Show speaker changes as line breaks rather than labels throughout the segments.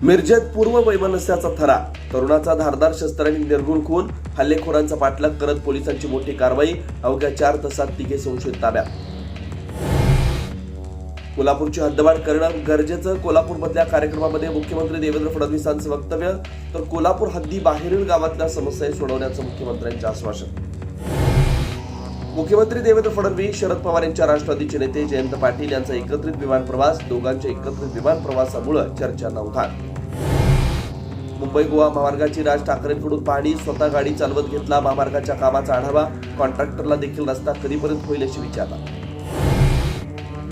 मिरजेत पूर्व वैमनस्याचा थरा, तरुणाचा धारदार शस्त्रांनी निर्घुण खून, हल्लेखोरांचा पाठलाग करत पोलिसांची मोठी कारवाई, अवघ्या 4 तासात तिघे संशयित ताब्यात. कोल्हापूरची हद्दवाढ करणं गरजेचं, कोल्हापूरमधल्या कार्यक्रमामध्ये मुख्यमंत्री देवेंद्र फडणवीसांचं वक्तव्य, तर कोल्हापूर हद्दी बाहेरील गावातल्या समस्या सोडवण्याचं मुख्यमंत्र्यांचे आश्वासन. मुख्यमंत्री देवेंद्र फडणवीस, शरद पवार यांच्या राष्ट्रवादीचे नेते जयंत पाटील यांचा एकत्रित विमान प्रवास, दोघांच्या एकत्रित विमान प्रवासामुळे चर्चांना उधाण. मुंबई गोवा महामार्गाची राज ठाकरेंकडून पाहणी, स्वतः गाडी चालवत घेतला महामार्गाच्या कामाचा आढावा, कॉन्ट्रॅक्टरला देखील रस्ता कधीपर्यंत होईल अशी विचारला.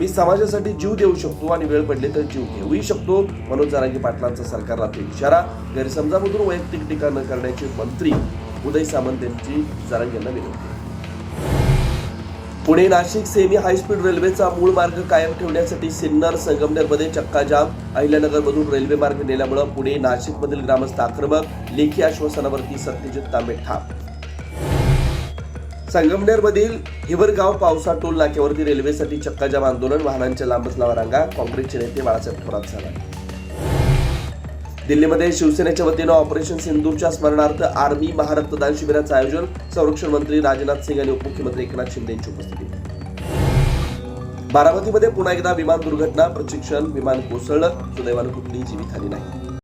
मी समाजासाठी जीव देऊ शकतो आणि वेळ पडली तर जीव घेऊही शकतो, मनोज जरांगे पाटलांचा सरकारला ते इशारा. गैरसमजामधून वैयक्तिक टीका न करण्याचे मंत्री उदय सामंत यांची जरांगेंना विनंती. पुणे नाशिक सेमी हायस्पीड रेल्वेचा मूळ मार्ग कायम ठेवण्यासाठी सिन्नर संगमनेरमध्ये चक्काजाम, अहिल्यानगरमधून रेल्वे मार्ग नेल्यामुळे पुणे नाशिकमधील ग्रामस्थ आक्रमक, लेखी आश्वासनावरती सत्यजित तांबे ठाम. संगमनेरमधील हिवरगाव पावसा टोल नाक्यावरती रेल्वेसाठी चक्काजाम आंदोलन, वाहनांच्या लांबच लावा रांगा, काँग्रेसचे नेते बाळासाहेब थोरात झाला. दिल्लीमध्ये शिवसेनेच्या वतीनं ऑपरेशन सिंदूरच्या स्मरणार्थ आर्मी महारक्तदान शिबिराचं आयोजन, संरक्षण मंत्री राजनाथ सिंग आणि उपमुख्यमंत्री एकनाथ शिंदे यांची उपस्थिती. बारामतीमध्ये पुन्हा एकदा विमान दुर्घटना, प्रशिक्षण विमान कोसळलं, सुदैवानं कुठलीही जीवितहानी नाही.